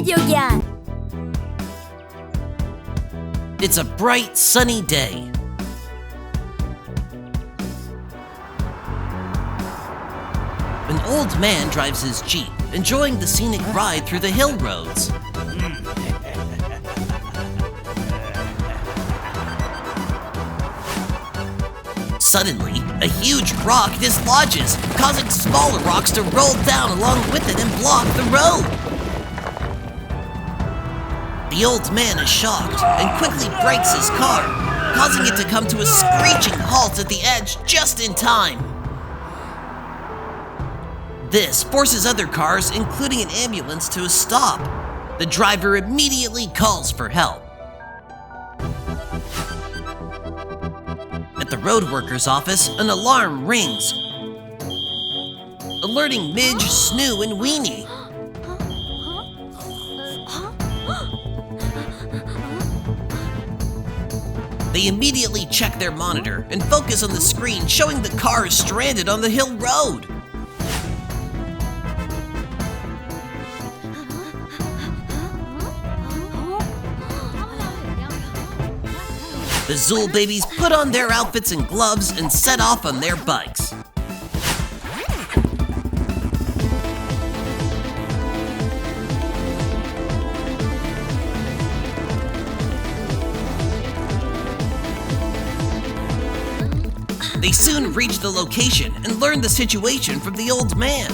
Videogyan. It's a bright, sunny day. An old man drives his Jeep, enjoying the scenic ride through the hill roads. Suddenly, a huge rock dislodges, causing smaller rocks to roll down along with it and block the road. The old man is shocked and quickly brakes his car, causing it to come to a screeching halt at the edge just in time. This forces other cars, including an ambulance, to a stop. The driver immediately calls for help. At the road worker's office, an alarm rings, alerting Midge, Snoo, and Weenie. They immediately check their monitor and focus on the screen showing the cars stranded on the hill road. The Zool Babies put on their outfits and gloves and set off on their bikes. They soon reach the location and learn the situation from the old man.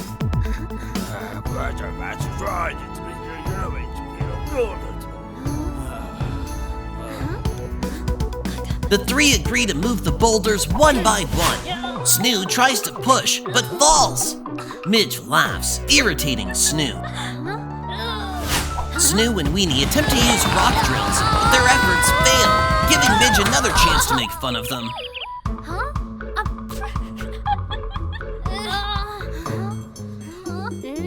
The three agree to move the boulders one by one. Snoo tries to push, but falls. Midge laughs, irritating Snoo. Snoo and Weenie attempt to use rock drills, but their efforts fail, giving Midge another chance to make fun of them.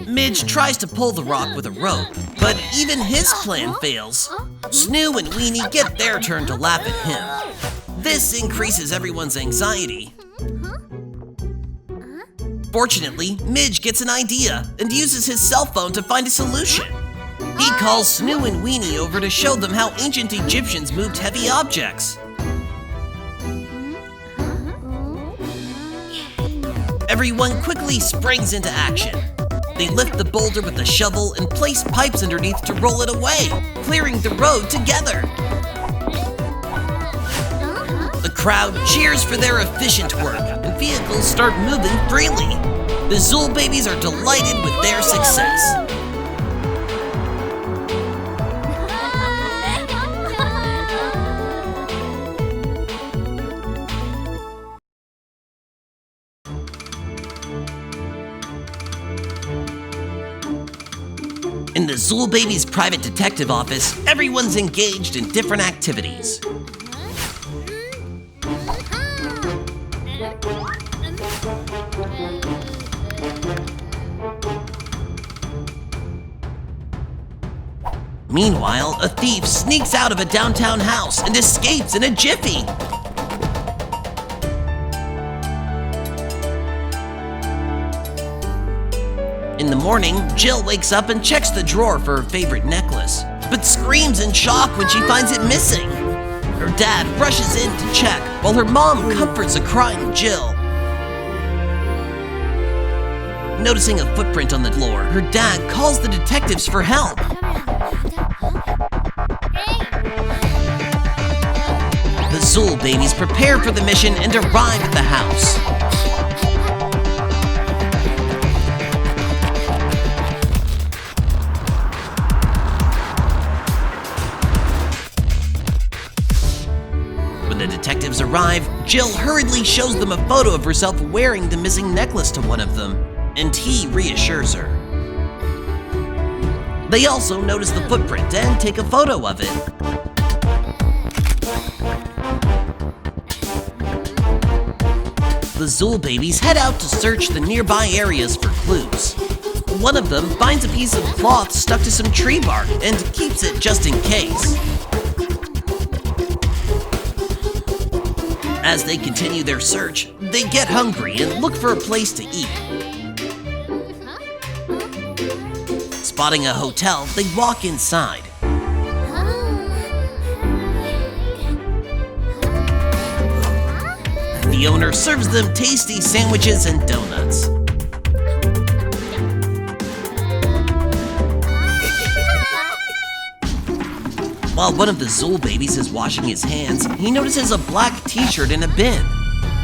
Midge tries to pull the rock with a rope, but even his plan fails. Snoo and Weenie get their turn to laugh at him. This increases everyone's anxiety. Fortunately, Midge gets an idea and uses his cell phone to find a solution. He calls Snoo and Weenie over to show them how ancient Egyptians moved heavy objects. Everyone quickly springs into action. They lift the boulder with a shovel and place pipes underneath to roll it away, clearing the road together. The crowd cheers for their efficient work, and vehicles start moving freely. The Zool Babies are delighted with their success. In the Zool Babies' private detective office, everyone's engaged in different activities. Meanwhile, a thief sneaks out of a downtown house and escapes in a jiffy. In the morning, Jill wakes up and checks the drawer for her favorite necklace, but screams in shock when she finds it missing. Her dad rushes in to check, while her mom comforts a crying Jill. Noticing a footprint on the floor, her dad calls the detectives for help. The Zool Babies prepare for the mission and arrive at the house. When the detectives arrive, Jill hurriedly shows them a photo of herself wearing the missing necklace to one of them, and he reassures her. They also notice the footprint and take a photo of it. The Zool Babies head out to search the nearby areas for clues. One of them finds a piece of cloth stuck to some tree bark and keeps it just in case. As they continue their search, they get hungry and look for a place to eat. Spotting a hotel, they walk inside. The owner serves them tasty sandwiches and donuts. While one of the Zool babies is washing his hands, he notices a black t-shirt in a bin.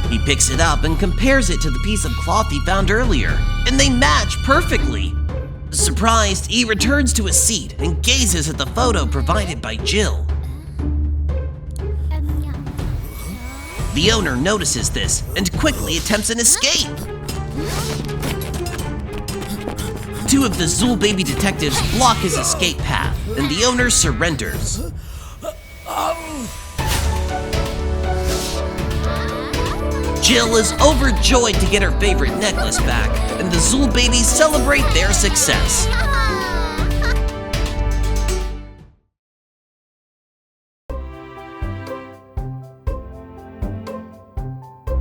He picks it up and compares it to the piece of cloth he found earlier, and they match perfectly. Surprised, he returns to his seat and gazes at the photo provided by Jill. The owner notices this and quickly attempts an escape. Two of the Zool baby detectives block his escape path, and the owner surrenders. Jill is overjoyed to get her favorite necklace back, and the Zool babies celebrate their success.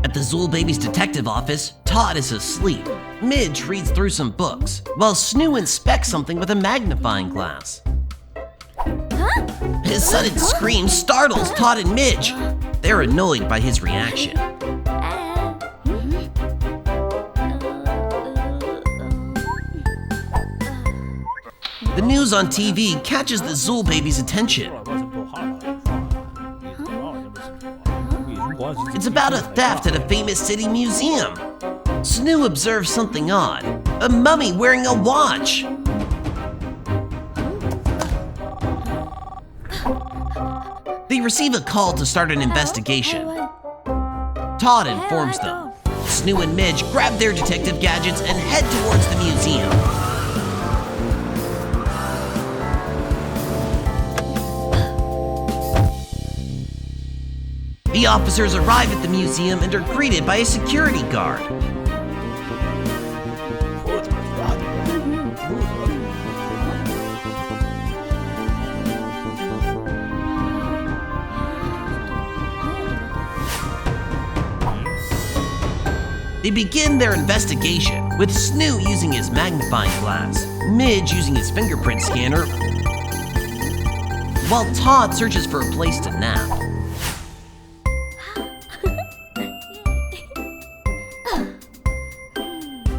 At the Zool babies detective office, Todd is asleep. Midge reads through some books, while Snoo inspects something with a magnifying glass. His sudden scream startles Todd and Midge. They're annoyed by his reaction. The news on TV catches the Zool babies' attention. It's about a theft at a famous city museum. Snoo observes something odd, a mummy wearing a watch. They receive a call to start an investigation. Todd informs them. Snoo and Midge grab their detective gadgets and head towards the museum. The officers arrive at the museum and are greeted by a security guard. They begin their investigation, with Snoo using his magnifying glass, Midge using his fingerprint scanner, while Todd searches for a place to nap.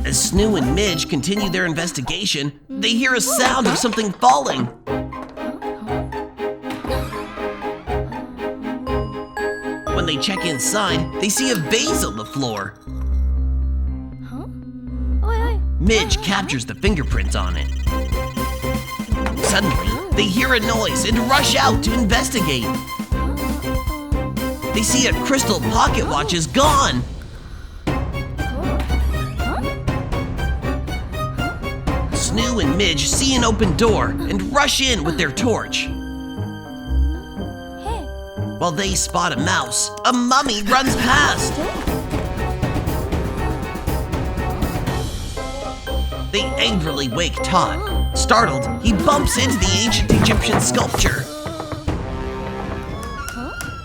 As Snoo and Midge continue their investigation, they hear a sound of something falling. When they check inside, they see a vase on the floor. Midge captures the fingerprints on it. Suddenly, they hear a noise and rush out to investigate. They see a crystal pocket watch is gone. Snoo and Midge see an open door and rush in with their torch. While they spot a mouse, a mummy runs past. They angrily wake Todd. Startled, he bumps into the ancient Egyptian sculpture.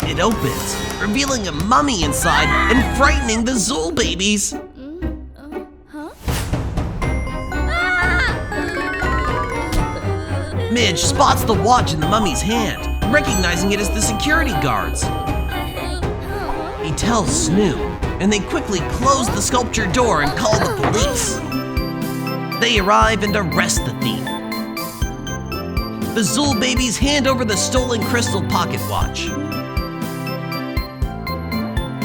It opens, revealing a mummy inside and frightening the Zool babies. Midge spots the watch in the mummy's hand, recognizing it as the security guards. He tells Snoo, and they quickly close the sculpture door and call the police. They arrive and arrest the thief. The Zool babies hand over the stolen crystal pocket watch.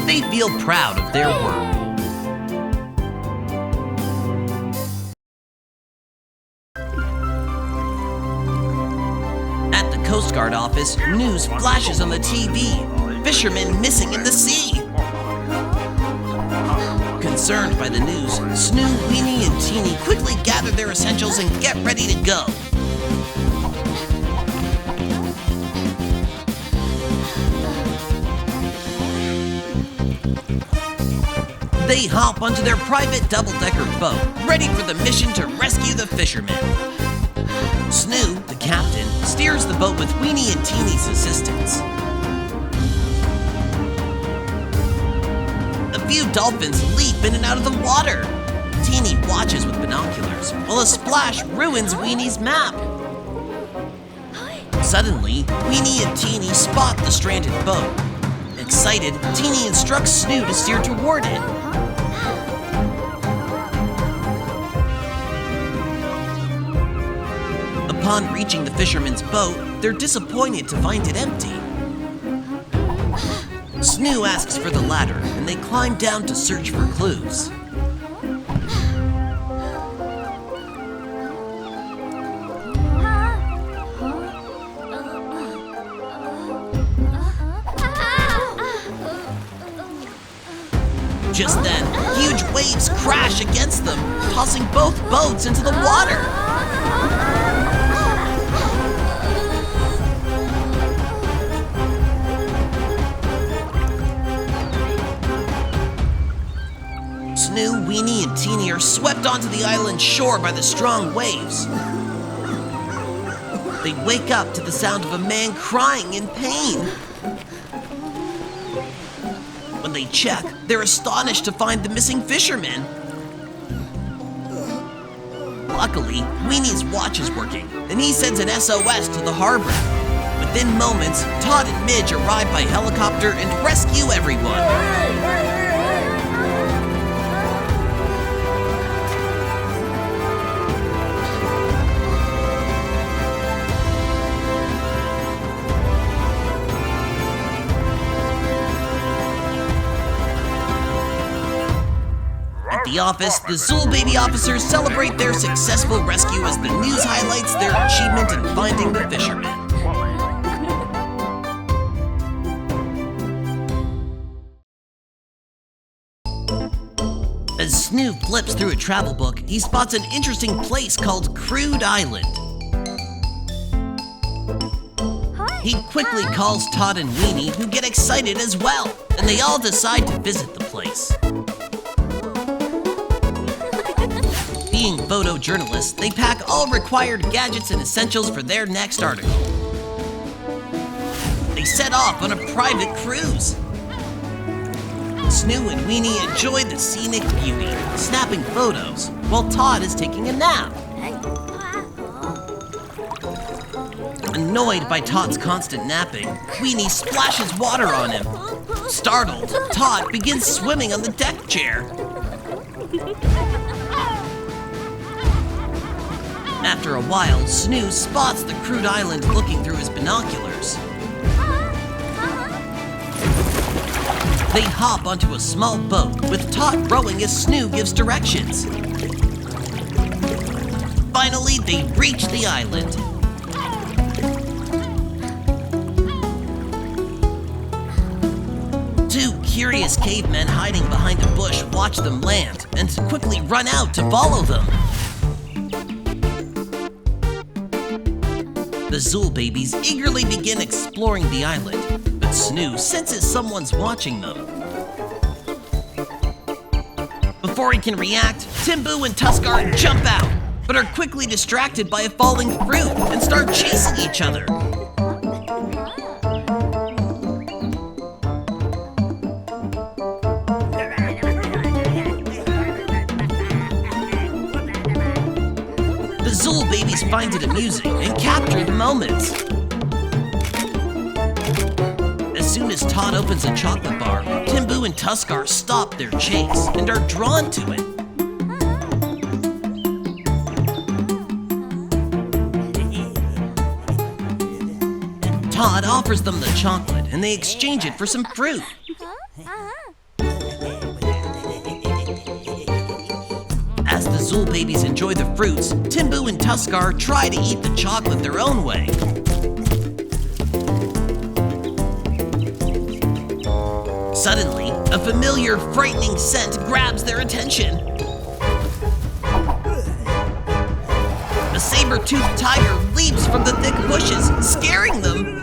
They feel proud of their work. At the Coast Guard office, news flashes on the TV. Fishermen missing in the sea. Concerned by the news, Snoo, Weenie, and Teeny quickly gather their essentials and get ready to go. They hop onto their private double-decker boat, ready for the mission to rescue the fishermen. Snoo, the captain, steers the boat with Weenie and Teeny's assistance. A few dolphins leap in and out of the water. Teeny watches with binoculars while a splash ruins Weenie's map. Suddenly, Weenie and Teeny spot the stranded boat. Excited, Teeny instructs Snoo to steer toward it. Upon reaching the fisherman's boat, they're disappointed to find it empty. Snoo asks for the ladder, and they climb down to search for clues. Just then, huge waves crash against them, tossing both boats into the water. Snoo, Weenie, and Teeny are swept onto the island shore by the strong waves. They wake up to the sound of a man crying in pain. When they check, they're astonished to find the missing fisherman. Luckily, Weenie's watch is working, and he sends an SOS to the harbor. Within moments, Todd and Midge arrive by helicopter and rescue everyone. At the office, the Zool Baby officers celebrate their successful rescue as the news highlights their achievement in finding the fisherman. As Snoo flips through a travel book, he spots an interesting place called Crude Island. He quickly calls Todd and Weenie, who get excited as well, and they all decide to visit the place. Being photojournalists, they pack all required gadgets and essentials for their next article. They set off on a private cruise. Snoo and Weenie enjoy the scenic beauty, snapping photos, while Todd is taking a nap. Annoyed by Todd's constant napping, Weenie splashes water on him. Startled, Todd begins swimming on the deck chair. After a while, Snoo spots the Crude Island looking through his binoculars. They hop onto a small boat, with Todd rowing as Snoo gives directions. Finally, they reach the island. Two curious cavemen hiding behind a bush watch them land and quickly run out to follow them. The Zool Babies eagerly begin exploring the island, but Snoo senses someone's watching them. Before he can react, Timbu and Tuskar jump out, but are quickly distracted by a falling fruit and start chasing each other. The Zool Babies find it amusing and capture the moments. As soon as Todd opens a chocolate bar, Timbu and Tuskar stop their chase and are drawn to it. Todd offers them the chocolate and they exchange it for some fruit. As the Zool Babies enjoy the fruits, Timbu and Tuskar try to eat the chocolate their own way. Suddenly, a familiar, frightening scent grabs their attention. A saber-toothed tiger leaps from the thick bushes, scaring them.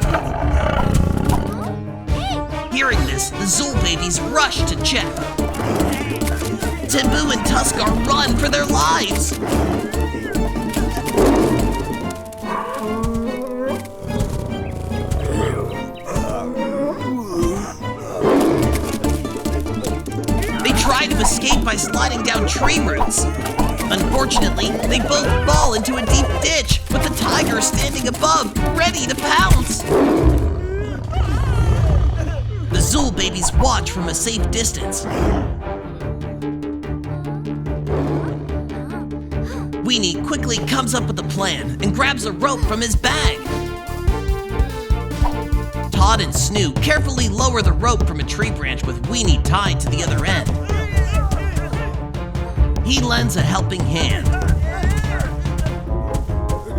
Hearing this, the Zool Babies rush to check. Timbu and Tuskar run for their lives. They try to escape by sliding sliding down tree roots. Unfortunately, they both fall into a deep ditch with the tiger standing above, ready to pounce. The Zool babies watch from a safe distance. Weenie quickly comes up with a plan and grabs a rope from his bag. Todd and Snoo carefully lower the rope from a tree branch with Weenie tied to the other end. He lends a helping hand.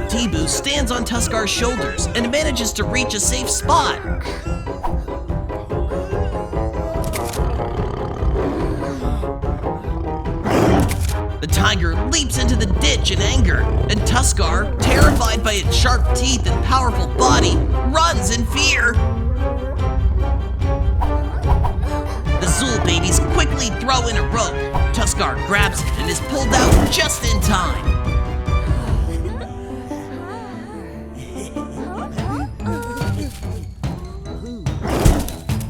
T-Boo stands on Tuskar's shoulders and manages to reach a safe spot. The tiger leaps into the ditch in anger, and Tuskar, terrified by its sharp teeth and powerful body, runs in fear. The Zool babies quickly throw in a rope. Tuskar grabs it and is pulled out just in time.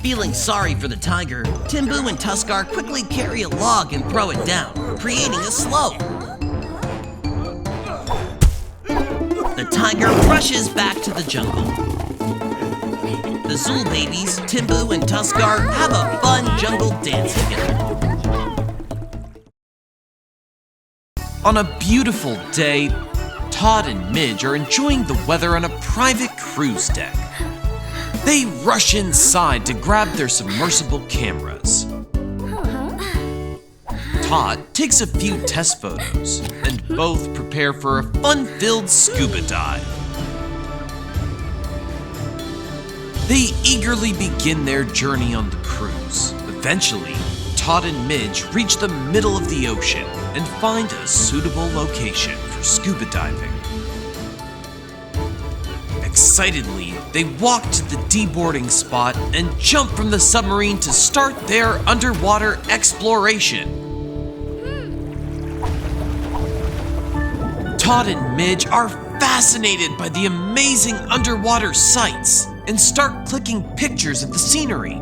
Feeling sorry for the tiger, Timboo and Tuskar quickly carry a log and throw it down, creating a slope. The tiger rushes back to the jungle. The Zool babies, Timboo and Tuskar, have a fun jungle dance together. On a beautiful day, Todd and Midge are enjoying the weather on a private cruise deck. They rush inside to grab their submersible cameras. Todd takes a few test photos, and both prepare for a fun-filled scuba dive. They eagerly begin their journey on the cruise. Eventually, Todd and Midge reach the middle of the ocean and find a suitable location for scuba diving. Excitedly, they walk to the deboarding spot and jump from the submarine to start their underwater exploration. Todd and Midge are fascinated by the amazing underwater sights and start clicking pictures of the scenery.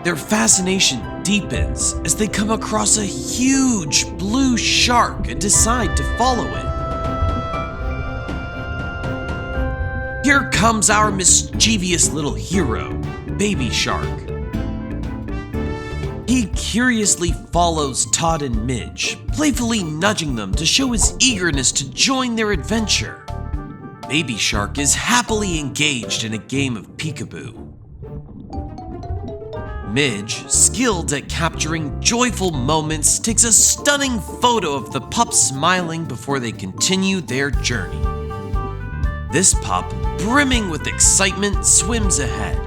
Their fascination deepens as they come across a huge blue shark and decide to follow it. Here comes our mischievous little hero, Baby Shark. He curiously follows Todd and Midge, playfully nudging them to show his eagerness to join their adventure. Baby Shark is happily engaged in a game of peekaboo. Midge, skilled at capturing joyful moments, takes a stunning photo of the pup smiling before they continue their journey. This pup, brimming with excitement, swims ahead.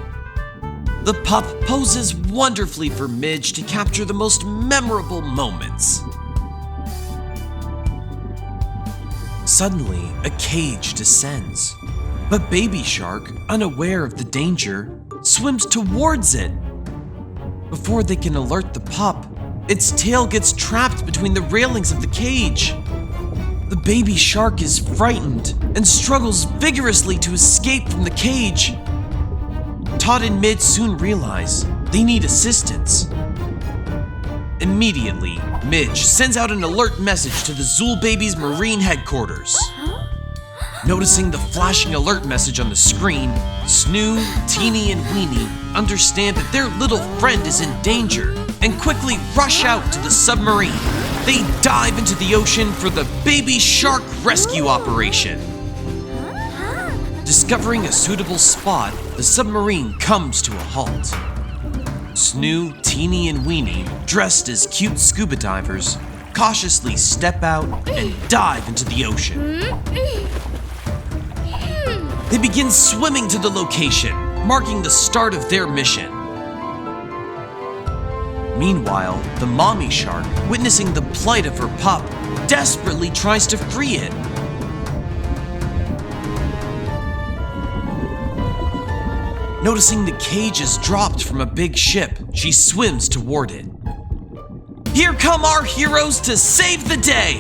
The pup poses wonderfully for Midge to capture the most memorable moments. Suddenly, a cage descends, but Baby Shark, unaware of the danger, swims towards it. Before they can alert the pup, its tail gets trapped between the railings of the cage. The baby shark is frightened and struggles vigorously to escape from the cage. Todd and Midge soon realize they need assistance. Immediately, Midge sends out an alert message to the Zool Babies Marine headquarters. Noticing the flashing alert message on the screen, Snoo, Teeny, and Weenie understand that their little friend is in danger and quickly rush out to the submarine. They dive into the ocean for the baby shark rescue operation. Discovering a suitable spot, the submarine comes to a halt. Snoo, Teeny, and Weenie, dressed as cute scuba divers, cautiously step out and dive into the ocean. They begin swimming to the location, marking the start of their mission. Meanwhile, the mommy shark, witnessing the plight of her pup, desperately tries to free it. Noticing the cage is dropped from a big ship, she swims toward it. Here come our heroes to save the day!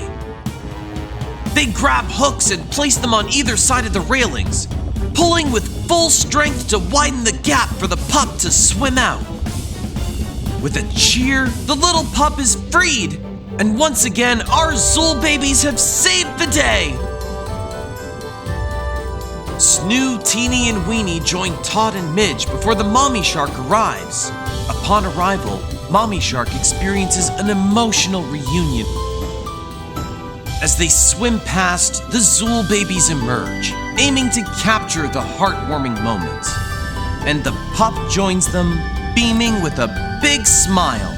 They grab hooks and place them on either side of the railings, pulling with full strength to widen the gap for the pup to swim out. With a cheer, the little pup is freed, and once again, our Zool babies have saved the day. Snoo, Teeny, and Weenie join Todd and Midge before the mommy shark arrives. Upon arrival, mommy shark experiences an emotional reunion. As they swim past, the Zool babies emerge, aiming to capture the heartwarming moment. And the pup joins them, beaming with a big smile.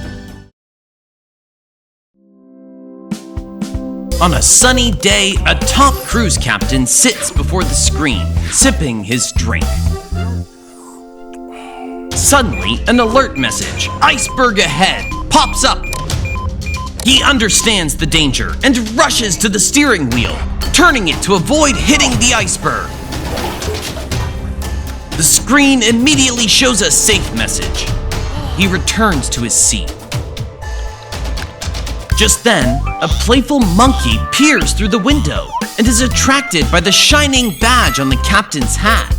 On a sunny day, a top cruise captain sits before the screen, sipping his drink. Suddenly, an alert message, "Iceberg ahead," pops up. He understands the danger and rushes to the steering wheel, turning it to avoid hitting the iceberg. The screen immediately shows a safe message. He returns to his seat. Just then, a playful monkey peers through the window and is attracted by the shining badge on the captain's hat.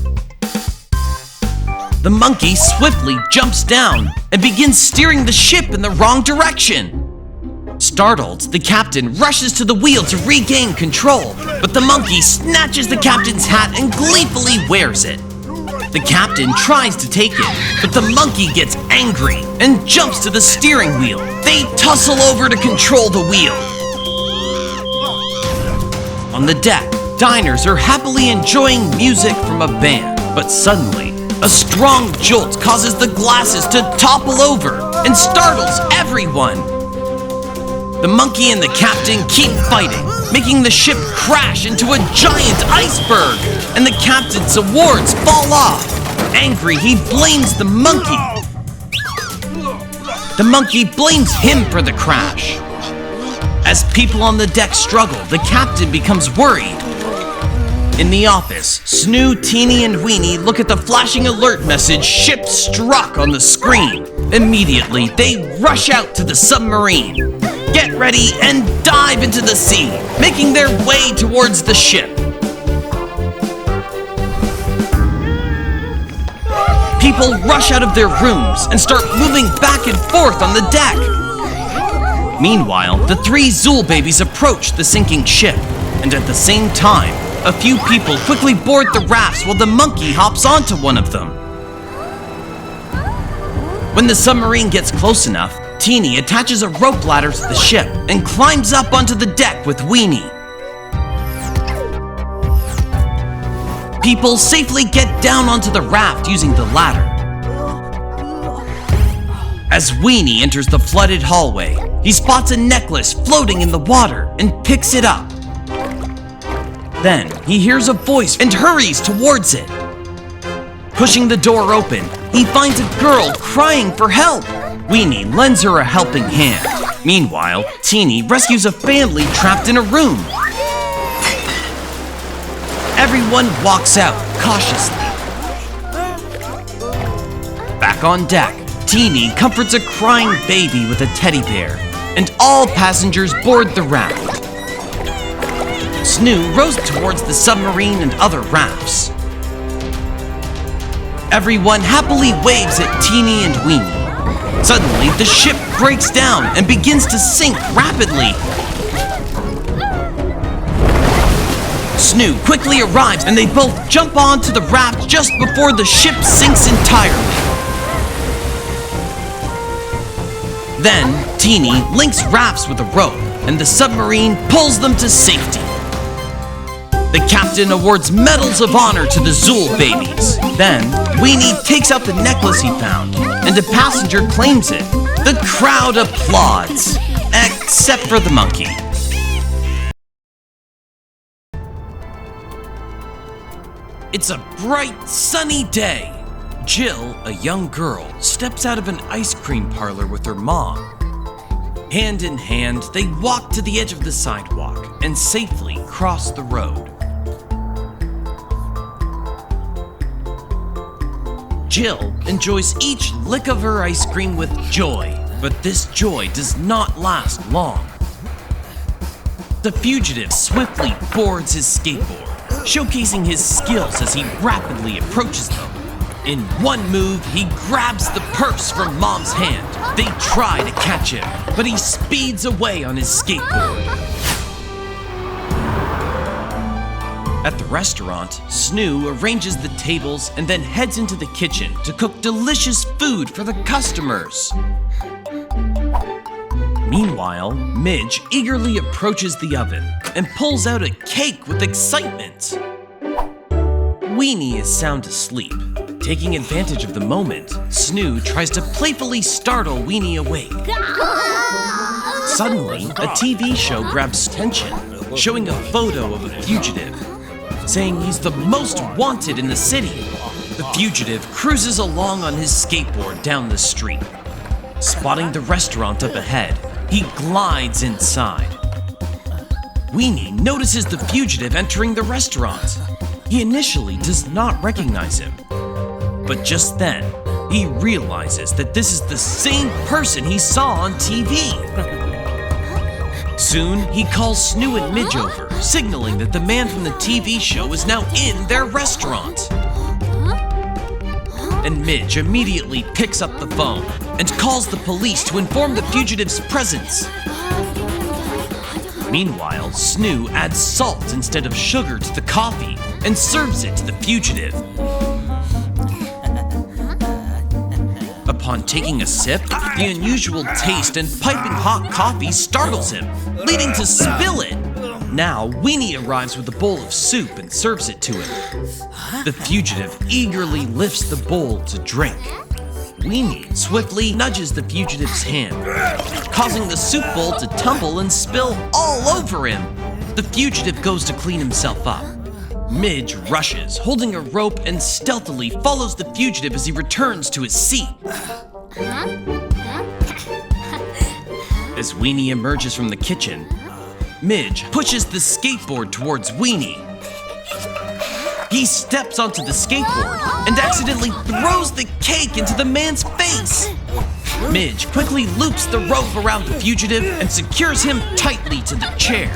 The monkey swiftly jumps down and begins steering the ship in the wrong direction. Startled, the captain rushes to the wheel to regain control, but the monkey snatches the captain's hat and gleefully wears it. The captain tries to take it, but the monkey gets angry and jumps to the steering wheel. They tussle over to control the wheel. On the deck, diners are happily enjoying music from a band, but suddenly, a strong jolt causes the glasses to topple over and startles everyone. The monkey and the captain keep fighting, making the ship crash into a giant iceberg, and the captain's awards fall off. Angry, he blames the monkey. The monkey blames him for the crash. As people on the deck struggle, the captain becomes worried. In the office, Snoo, Teeny, and Weenie look at the flashing alert message, "Ship struck," on the screen. Immediately, they rush out to the submarine, get ready, and dive into the sea, making their way towards the ship. People rush out of their rooms and start moving back and forth on the deck. Meanwhile, the three Zool babies approach the sinking ship, and at the same time, a few people quickly board the rafts while the monkey hops onto one of them. When the submarine gets close enough, Teeny attaches a rope ladder to the ship and climbs up onto the deck with Weenie. People safely get down onto the raft using the ladder. As Weenie enters the flooded hallway, he spots a necklace floating in the water and picks it up. Then, he hears a voice and hurries towards it. Pushing the door open, he finds a girl crying for help. Weenie lends her a helping hand. Meanwhile, Teeny rescues a family trapped in a room. Everyone walks out cautiously. Back on deck, Teeny comforts a crying baby with a teddy bear, and all passengers board the raft. Snoo rows towards the submarine and other rafts. Everyone happily waves at Teeny and Weenie. Suddenly, the ship breaks down and begins to sink rapidly. Snoo quickly arrives and they both jump onto the raft just before the ship sinks entirely. Then, Teeny links rafts with a rope and the submarine pulls them to safety. The captain awards medals of honor to the Zool babies. Then, Weenie takes out the necklace he found, and a passenger claims it. The crowd applauds, except for the monkey. It's a bright, sunny day. Jill, a young girl, steps out of an ice cream parlor with her mom. Hand in hand, they walk to the edge of the sidewalk and safely cross the road. Jill enjoys each lick of her ice cream with joy, but this joy does not last long. The fugitive swiftly boards his skateboard, showcasing his skills as he rapidly approaches them. In one move, he grabs the purse from Mom's hand. They try to catch him, but he speeds away on his skateboard. At the restaurant, Snoo arranges the tables and then heads into the kitchen to cook delicious food for the customers. Meanwhile, Midge eagerly approaches the oven and pulls out a cake with excitement. Weenie is sound asleep. Taking advantage of the moment, Snoo tries to playfully startle Weenie awake. Suddenly, a TV show grabs attention, showing a photo of a fugitive, saying he's the most wanted in the city. The fugitive cruises along on his skateboard down the street. Spotting the restaurant up ahead, he glides inside. Weenie notices the fugitive entering the restaurant. He initially does not recognize him, but just then, he realizes that this is the same person he saw on TV. Soon, he calls Snoo and Midge over, signaling that the man from the TV show is now in their restaurant. And Midge immediately picks up the phone and calls the police to inform the fugitive's presence. Meanwhile, Snoo adds salt instead of sugar to the coffee and serves it to the fugitive. Upon taking a sip, the unusual taste and piping hot coffee startles him, leading to spill it. Now, Weenie arrives with a bowl of soup and serves it to him. The fugitive eagerly lifts the bowl to drink. Weenie swiftly nudges the fugitive's hand, causing the soup bowl to tumble and spill all over him. The fugitive goes to clean himself up. Midge rushes, holding a rope, and stealthily follows the fugitive as he returns to his seat. As Weenie emerges from the kitchen, Midge pushes the skateboard towards Weenie. He steps onto the skateboard and accidentally throws the cake into the man's face. Midge quickly loops the rope around the fugitive and secures him tightly to the chair.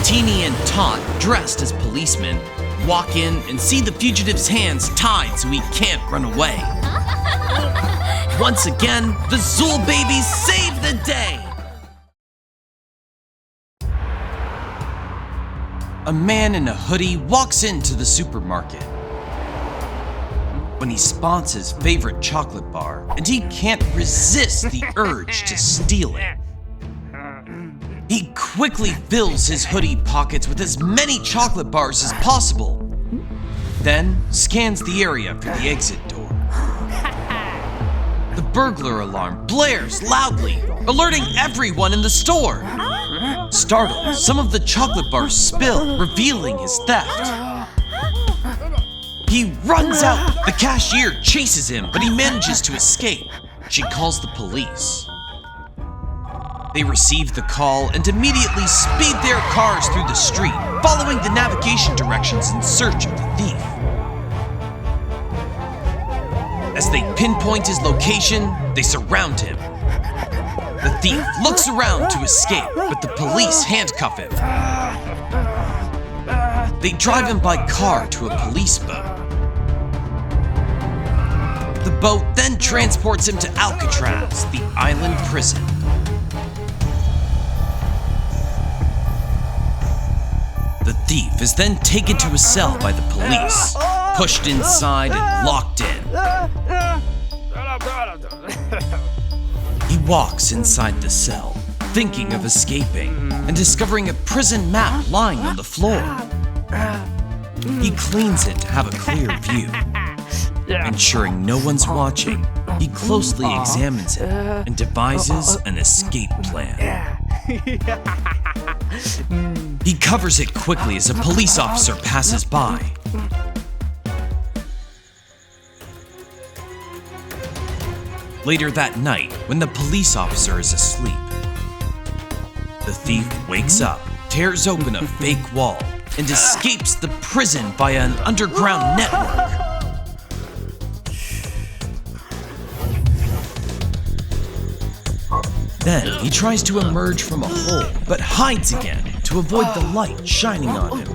Teeny and Tot, dressed as policemen, walk in and see the fugitive's hands tied so he can't run away. Once again, the Zool Babies save the day! A man in a hoodie walks into the supermarket. When he spots his favorite chocolate bar, and he can't resist the urge to steal it. He quickly fills his hoodie pockets with as many chocolate bars as possible, then scans the area for the exit door. The burglar alarm blares loudly, alerting everyone in the store. Startled, some of the chocolate bars spill, revealing his theft. He runs out. The cashier chases him, but he manages to escape. She calls the police. They receive the call and immediately speed their cars through the street, following the navigation directions in search of the thief. As they pinpoint his location, they surround him. The thief looks around to escape, but the police handcuff him. They drive him by car to a police boat. The boat then transports him to Alcatraz, the island prison. The thief is then taken to a cell by the police, pushed inside and locked in. He walks inside the cell, thinking of escaping, and discovering a prison map lying on the floor. He cleans it to have a clear view. Ensuring no one's watching, he closely examines it and devises an escape plan. He covers it quickly as a police officer passes by. Later that night, when the police officer is asleep, the thief wakes up, tears open a fake wall, and escapes the prison via an underground network. Then he tries to emerge from a hole, but hides again to avoid the light shining on him.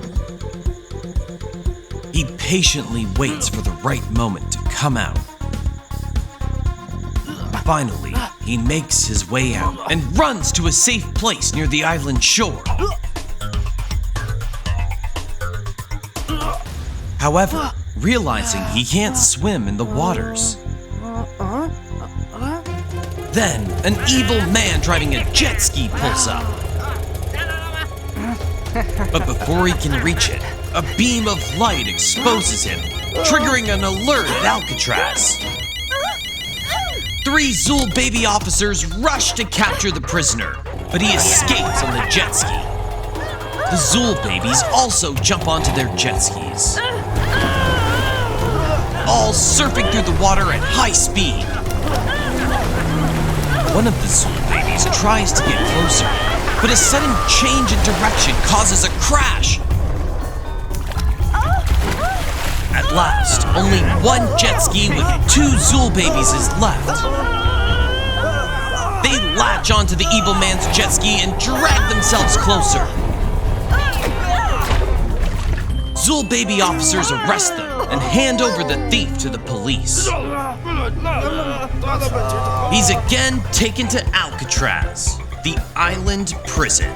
He patiently waits for the right moment to come out. Finally, he makes his way out and runs to a safe place near the island shore. However, realizing he can't swim in the waters, then an evil man driving a jet ski pulls up. But before he can reach it, a beam of light exposes him, triggering an alert at Alcatraz. 3 Zool Baby officers rush to capture the prisoner, but he escapes on the jet ski. The Zool Babies also jump onto their jet skis, all surfing through the water at high speed. One of the Zool Babies tries to get closer, but a sudden change in direction causes a crash. At last, only 1 jet ski with 2 Zool Babies is left. They latch onto the evil man's jet ski and drag themselves closer. Zool Baby officers arrest them and hand over the thief to the police. He's again taken to Alcatraz, the island prison.